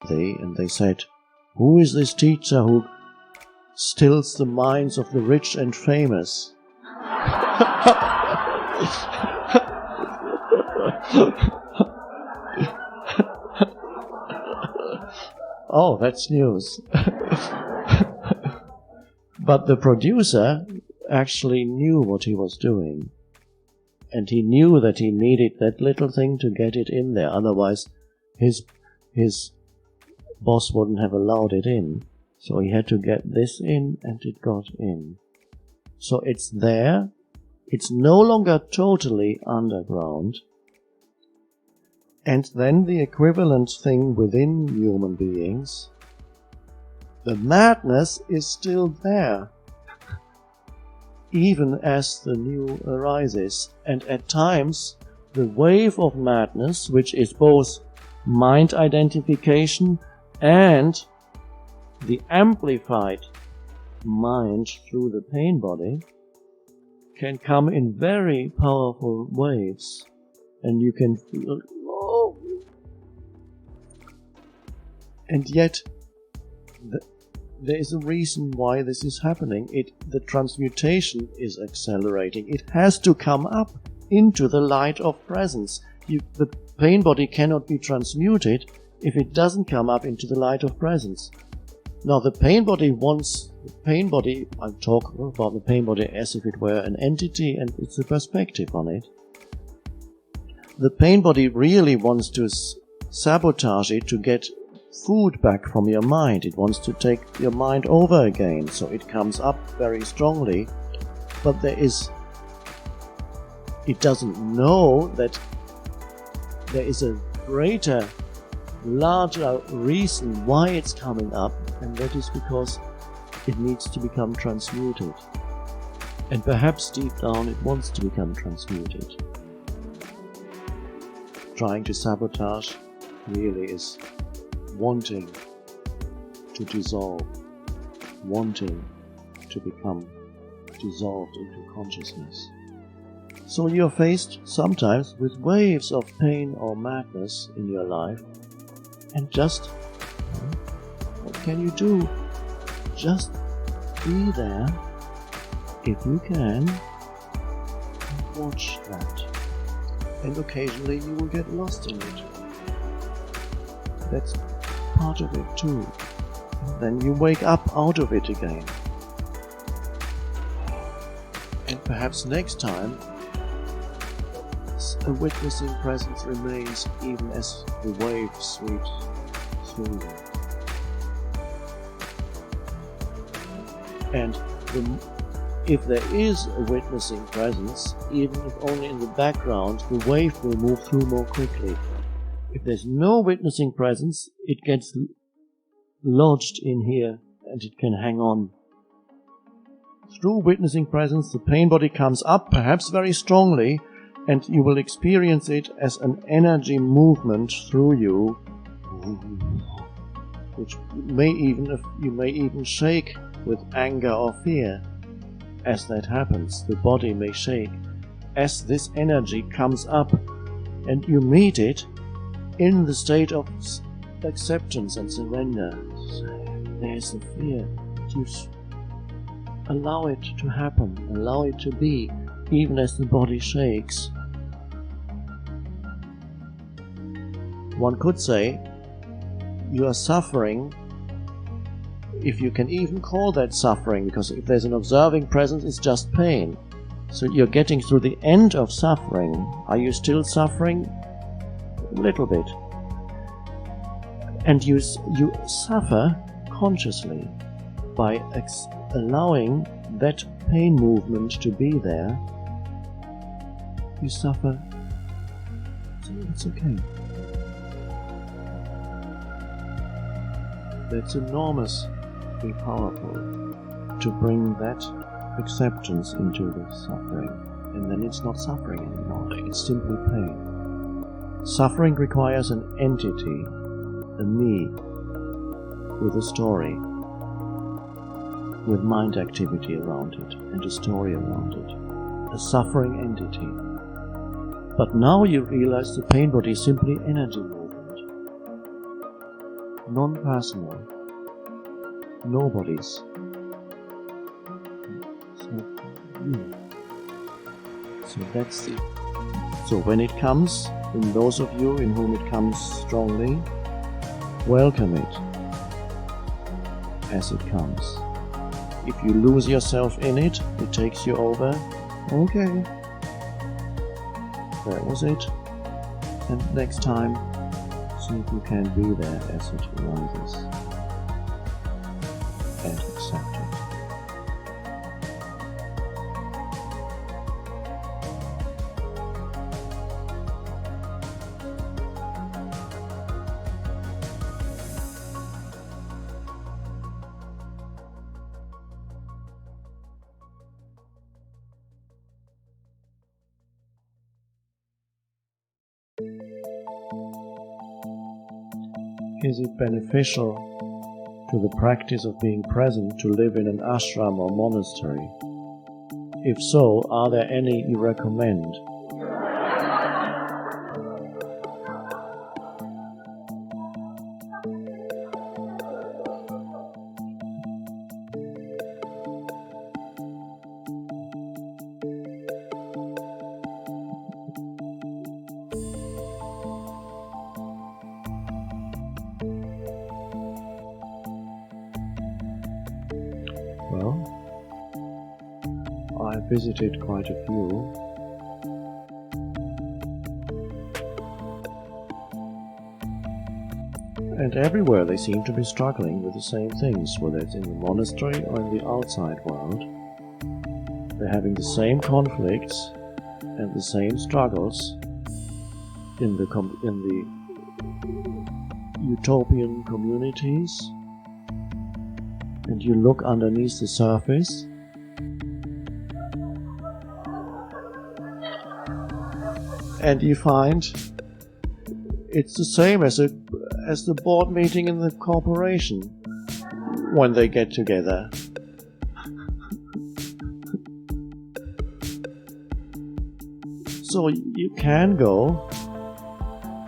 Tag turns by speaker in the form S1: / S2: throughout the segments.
S1: and they said, "Who is this teacher who stills the minds of the rich and famous?" Oh, that's news. But the producer actually knew what he was doing. And he knew that he needed that little thing to get it in there. Otherwise, his boss wouldn't have allowed it in. So he had to get this in, and it got in. So it's there. It's no longer totally underground. And then the equivalent thing within human beings, the madness is still there, even as the new arises. And at times, the wave of madness, which is both mind identification and the amplified mind through the pain body, can come in very powerful waves, and you can feel, oh. And yet there is a reason why this is happening. The transmutation is accelerating. It has to come up into the light of presence. The pain body cannot be transmuted if it doesn't come up into the light of presence. Now I'm talking about the pain body as if it were an entity, and it's a perspective on it. The pain body really wants to sabotage it to get food back from your mind. It wants to take your mind over again, so it comes up very strongly. But it doesn't know that there is a greater, larger reason why it's coming up, and that is because it needs to become transmuted. And perhaps deep down it wants to become transmuted. Trying to sabotage really is wanting to dissolve, wanting to become dissolved into consciousness. So you're faced sometimes with waves of pain or madness in your life, and just, what can you do? Just be there, if you can, and watch that. And occasionally you will get lost in it. That's part of it too. Then you wake up out of it again. And perhaps next time a witnessing presence remains even as the wave sweeps through you. And if there is a witnessing presence, even if only in the background, the wave will move through more quickly. If there's no witnessing presence, it gets lodged in here and it can hang on. Through witnessing presence, the pain body comes up, perhaps very strongly, and you will experience it as an energy movement through you, which you may even shake with anger or fear. As that happens, the body may shake as this energy comes up, and you meet it in the state of acceptance and surrender. There's the fear. You allow it to happen, allow it to be, even as the body shakes. One could say you are suffering, if you can even call that suffering, because if there's an observing presence, it's just pain. So you're getting through the end of suffering. Are you still suffering? A little bit. And you suffer consciously by allowing that pain movement to be there. You suffer, so it's okay. That's enormously powerful to bring that acceptance into the suffering, and then it's not suffering anymore, it's simply pain. Suffering requires an entity, a me, with a story, with mind activity around it, and a story around it, a suffering entity. But now you realize the pain body is simply energy movement. non-personal, nobody's. So that's it. So when it comes, in those of you in whom it comes strongly, welcome it as it comes. If you lose yourself in it, it takes you over. Okay, that was it. And next time, see if you can be there as it arises and accept it. Is it beneficial to the practice of being present to live in an ashram or monastery? If so, are there any you recommend? Well, I visited quite a few. And everywhere they seem to be struggling with the same things, whether it's in the monastery or in the outside world. They're having the same conflicts and the same struggles in the utopian communities. And you look underneath the surface, and you find it's the same as the board meeting in the corporation when they get together. So you can go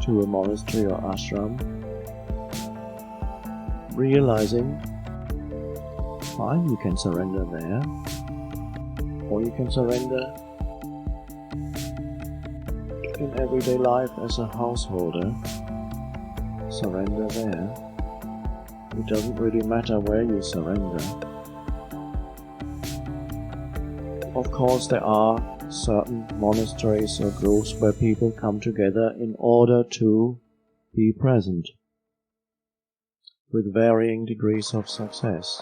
S1: to a monastery or ashram realizing, fine, you can surrender there, or you can surrender in everyday life as a householder. Surrender there. It doesn't really matter where you surrender. Of course, there are certain monasteries or groups where people come together in order to be present, with varying degrees of success.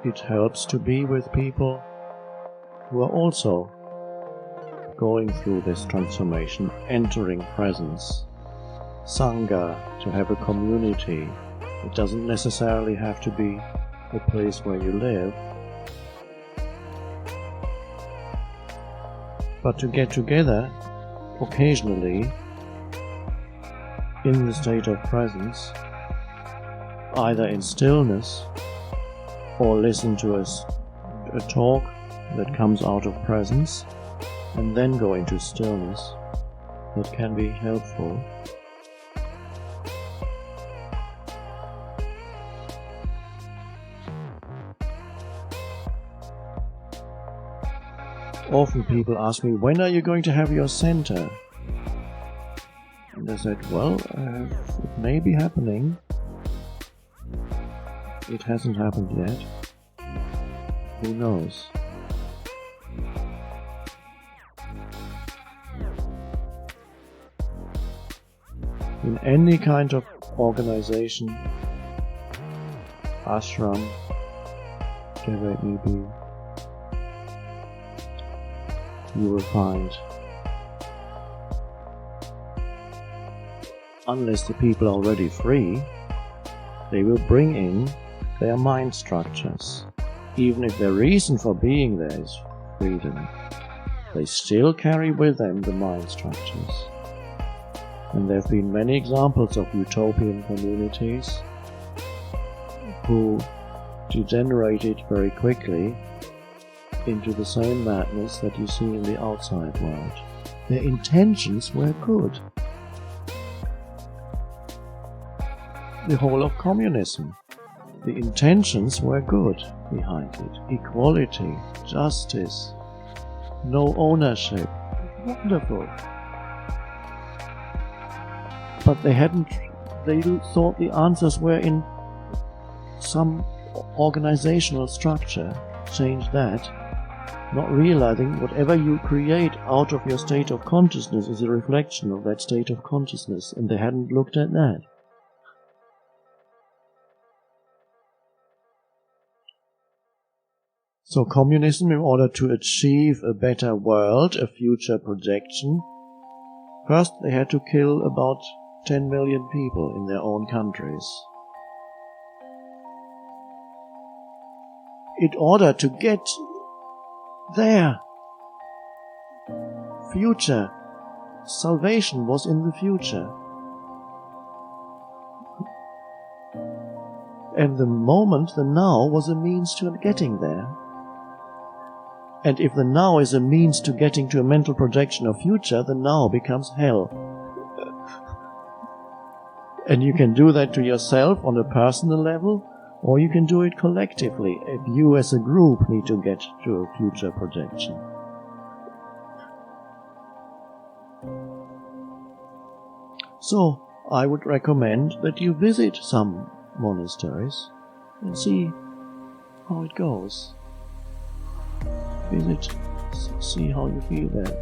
S1: It helps to be with people who are also going through this transformation, entering presence. Sangha, to have a community. It doesn't necessarily have to be a place where you live, but to get together occasionally in the state of presence, either in stillness or listen to a talk that comes out of presence and then go into stillness, that can be helpful. Often people ask me, when are you going to have your center? And I said, well, it may be happening. It hasn't happened yet. Who knows? In any kind of organization, ashram, whatever it may be, you will find, unless the people are already free, they will bring in their mind structures. Even if their reason for being there is freedom, they still carry with them the mind structures. And there have been many examples of utopian communities who degenerated very quickly into the same madness that you see in the outside world. Their intentions were good. the whole of communism. The intentions were good behind it. Equality, justice, no ownership. Wonderful. But they thought the answers were in some organizational structure. Change that, not realizing whatever you create out of your state of consciousness is a reflection of that state of consciousness, and they hadn't looked at that. So communism, in order to achieve a better world, a future projection, first they had to kill about 10 million people in their own countries. In order to get their future, salvation was in the future. And the moment, the now, was a means to getting there. And if the now is a means to getting to a mental projection of future, the now becomes hell. And you can do that to yourself on a personal level, or you can do it collectively if you as a group need to get to a future projection. So, I would recommend that you visit some monasteries and see how it goes. Visit, see how you feel there.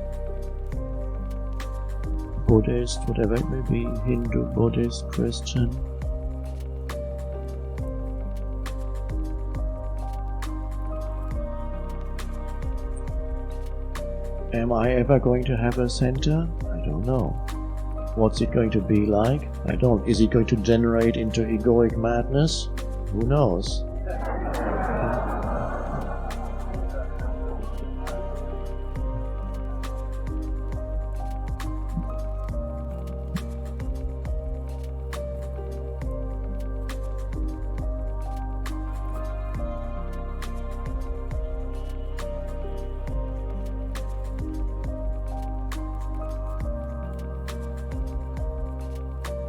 S1: Buddhist, whatever it may be, Hindu, Buddhist, Christian. Am I ever going to have a center? I don't know. What's it going to be like? I don't. Is it going to generate into egoic madness? Who knows?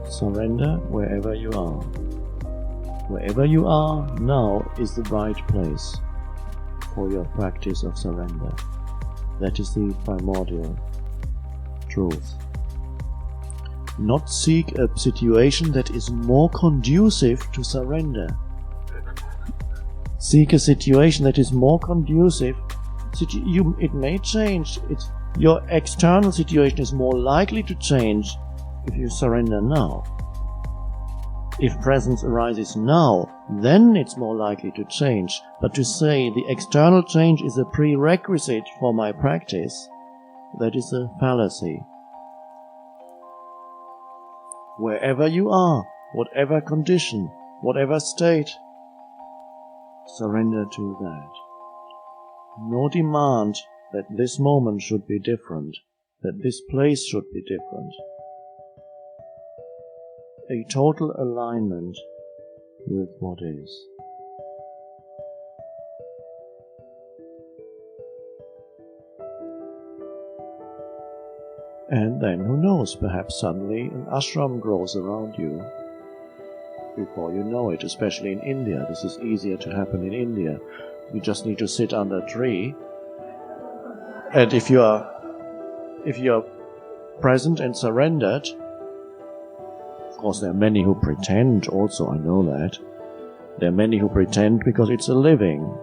S1: Surrender wherever you are. Wherever you are now is the right place for your practice of surrender. That is the primordial truth. Not seek a situation that is more conducive to surrender. Seek a situation that is more conducive. It may change. Your external situation is more likely to change if you surrender now. If presence arises now, then it's more likely to change. But to say the external change is a prerequisite for my practice, that is a fallacy. Wherever you are, whatever condition, whatever state, surrender to that. No demand that this moment should be different, that this place should be different. A total alignment with what is. And then, who knows, perhaps suddenly an ashram grows around you before you know it, especially in India. This is easier to happen in India. You just need to sit under a tree, and if you are present and surrendered, of course, there are many who pretend also, I know that. There are many who pretend because it's a living.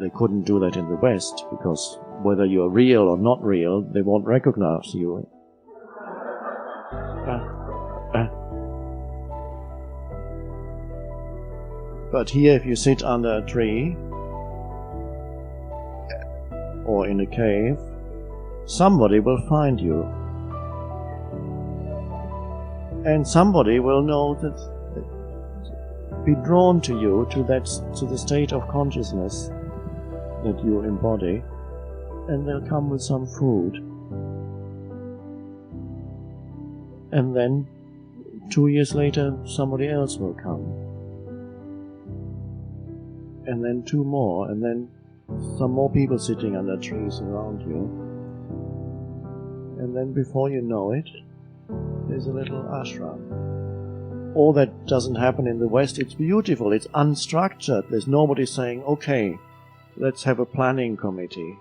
S1: They couldn't do that in the West, because whether you're real or not real, they won't recognize you. But here, if you sit under a tree, or in a cave, somebody will find you. And somebody will know that, be drawn to you, to the state of consciousness that you embody, and they'll come with some food. And then 2 years later, somebody else will come. And then 2 more, and then some more people sitting under trees around you. And then before you know it, there's a little ashram. all that doesn't happen in the West. It's beautiful, it's unstructured. There's nobody saying, okay, let's have a planning committee.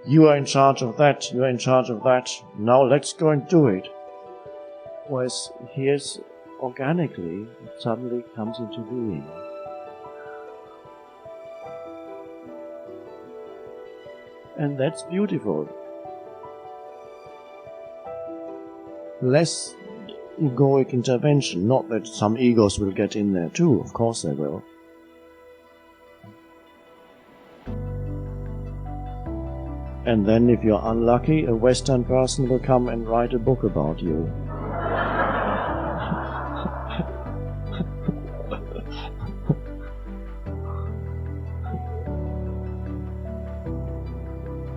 S1: You are in charge of that, you are in charge of that, now let's go and do it. Whereas here's organically, it suddenly comes into being. And that's beautiful. Less egoic intervention, not that some egos will get in there too, of course they will. And then if you're unlucky, a Western person will come and write a book about you.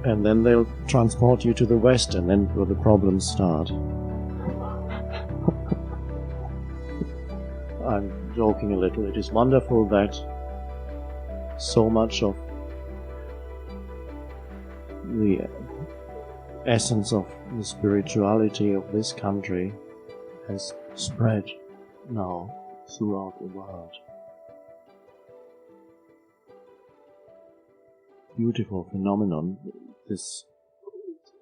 S1: And then they'll transport you to the West, and then the problems start. I'm joking a little. It is wonderful that so much of the essence of the spirituality of this country has spread now throughout the world. Beautiful phenomenon. This,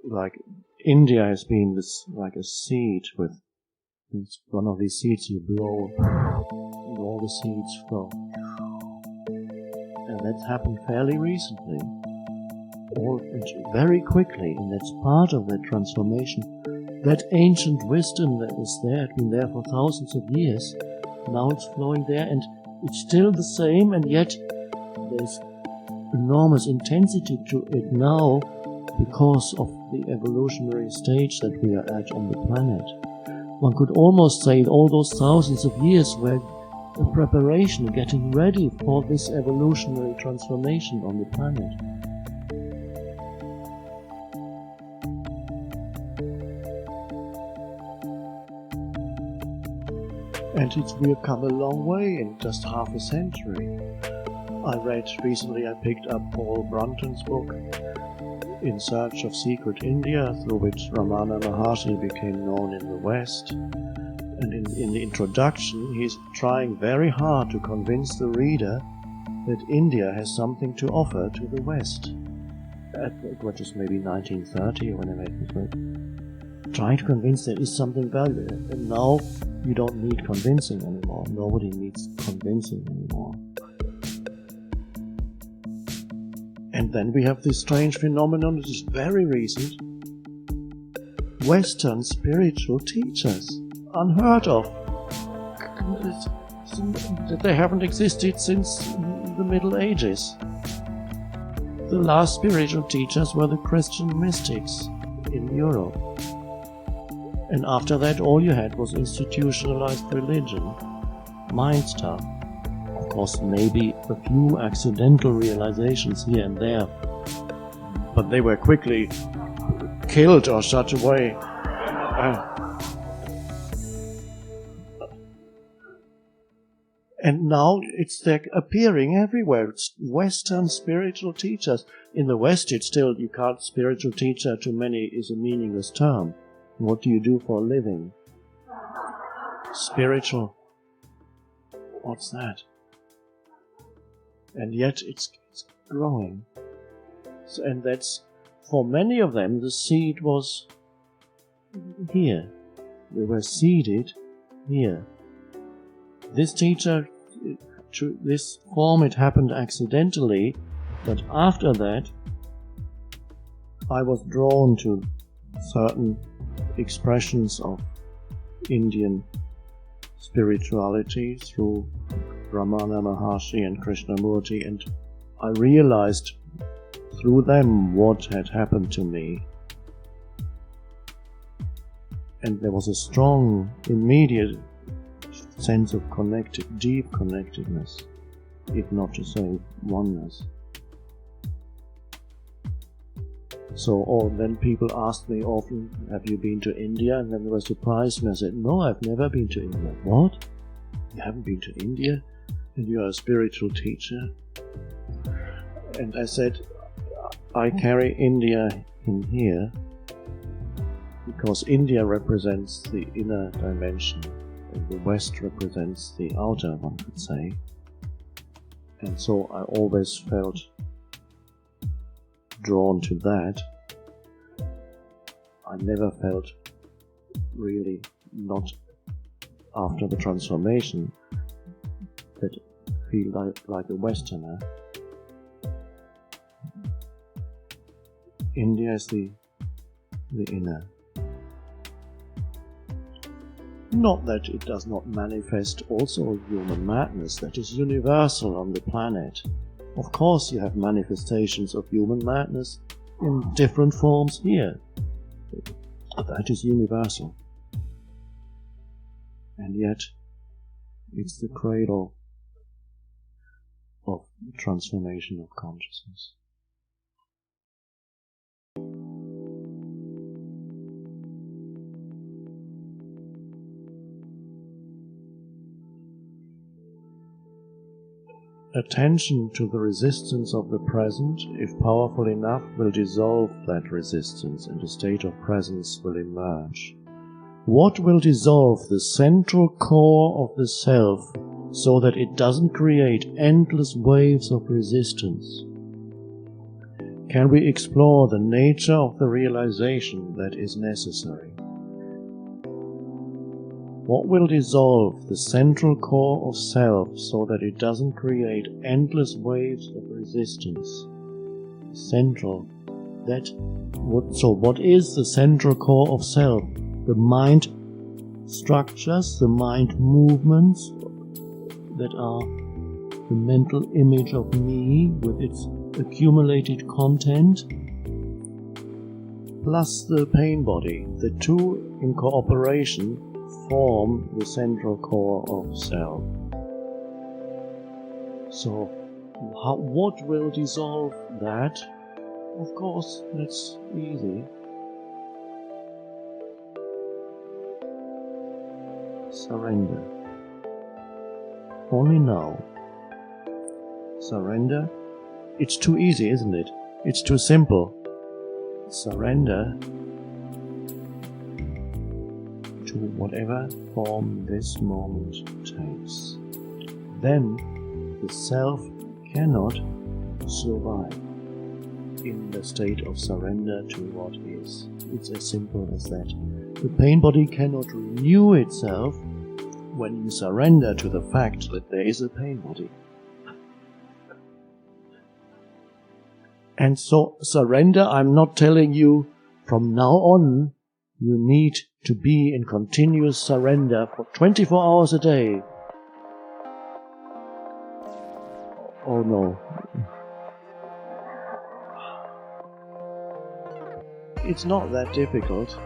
S1: like, India has been this, like a seed with, it's one of these seeds you blow, and all the seeds flow. And that's happened fairly recently. Very quickly, and that's part of that transformation. That ancient wisdom that was there, had been there for thousands of years, now it's flowing there, and it's still the same, and yet there's enormous intensity to it now because of the evolutionary stage that we are at on the planet. One could almost say all those thousands of years were a preparation, getting ready for this evolutionary transformation on the planet. And we've come a long way in just half a century. I read recently, I picked up Paul Brunton's book, In Search of Secret India, through which Ramana Maharshi became known in the West. And in the introduction, he's trying very hard to convince the reader that India has something to offer to the West. What is maybe 1930 or whenever it was. Trying to convince there is something valuable. And now you don't need convincing anymore. Nobody needs convincing anymore. And then we have this strange phenomenon that is very recent. Western spiritual teachers. Unheard of. They haven't existed since the Middle Ages. The last spiritual teachers were the Christian mystics in Europe. And after that, all you had was institutionalized religion, mind stuff. Of course, maybe a few accidental realizations here and there, but they were quickly killed or shut away. And now they're appearing everywhere. It's Western spiritual teachers. In the West, it's still, you can't, spiritual teacher to many is a meaningless term. What do you do for a living? Spiritual. What's that? And yet it's growing. So, and that's, for many of them, the seed was here. They were seeded here. This teacher, to this form, it happened accidentally, but after that, I was drawn to certain expressions of Indian spirituality through Ramana Maharshi and Krishnamurti, and I realized through them what had happened to me. And there was a strong, immediate sense of deep connectedness, if not to say oneness. So then people asked me often, have you been to India? And then they were surprised, and I said, no, I've never been to India. What? You haven't been to India? And you are a spiritual teacher? And I said, I carry India in here. because India represents the inner dimension and the West represents the outer, one could say. And so I always felt drawn to that. I never felt really, not after the transformation, that I feel like a Westerner. India is the inner. Not that it does not manifest also human madness that is universal on the planet. Of course you have manifestations of human madness in different forms here. That is universal. And yet it's the cradle of the transformation of consciousness. Attention to the resistance of the present, if powerful enough, will dissolve that resistance and a state of presence will emerge. What will dissolve the central core of the self so that it doesn't create endless waves of resistance? Can we explore the nature of the realization that is necessary? What will dissolve the central core of self so that it doesn't create endless waves of resistance? Central. So what is the central core of self? The mind structures, the mind movements that are the mental image of me with its accumulated content, plus the pain body. The two in cooperation form the central core of self. So, what will dissolve that? Of course, that's easy. Surrender. Only now. Surrender. It's too easy, isn't it? It's too simple. Surrender to whatever form this moment takes. Then the self cannot survive in the state of surrender to what is. It's as simple as that. The pain body cannot renew itself when you surrender to the fact that there is a pain body. And so surrender, I'm not telling you from now on you need to be in continuous surrender for 24 hours a day. Oh no. It's not that difficult.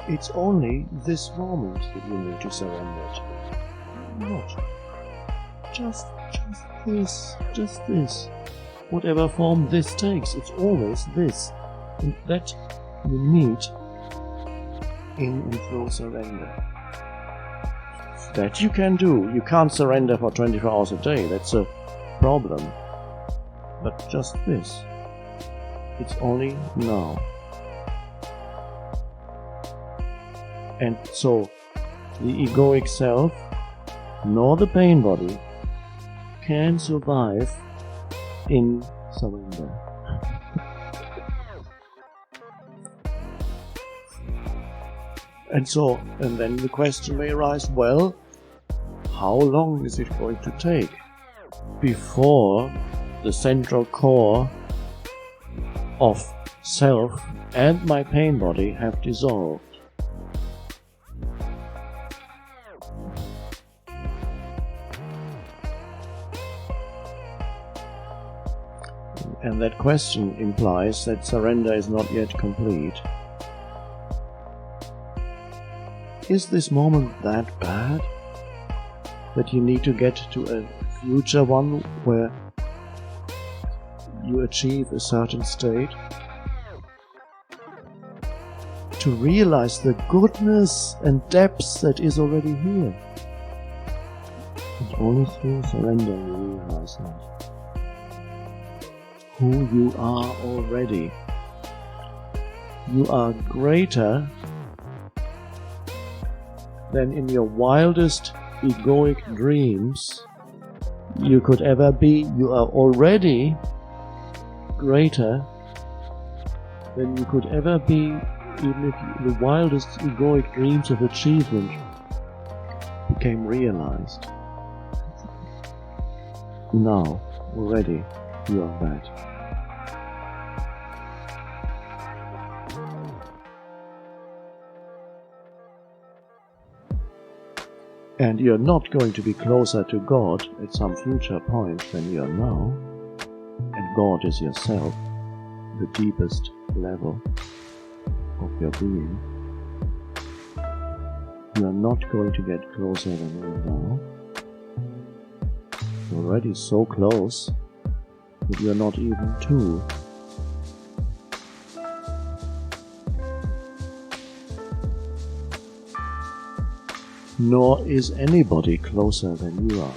S1: It's only this moment that you need to surrender to. Not. Just this. Whatever form this takes, it's always this. And that you need in and through surrender. That you can do. You can't surrender for 24 hours a day. That's a problem. But just this. It's only now. And so, the egoic self, nor the pain body, can survive in surrender. And then the question may arise, well, how long is it going to take before the central core of self and my pain body have dissolved? And that question implies that surrender is not yet complete. Is this moment that bad that you need to get to a future one where you achieve a certain state? To realize the goodness and depth that is already here. And only through surrender you realize that. Who you are already. You are greater than in your wildest egoic dreams you could ever be. You are already greater than you could ever be, even if the wildest egoic dreams of achievement became realized. Now, already, you are that. And you're not going to be closer to God at some future point than you are now. And God is yourself, the deepest level of your being. You are not going to get closer than you are now. You're already so close that you're not even two. Nor is anybody closer than you are.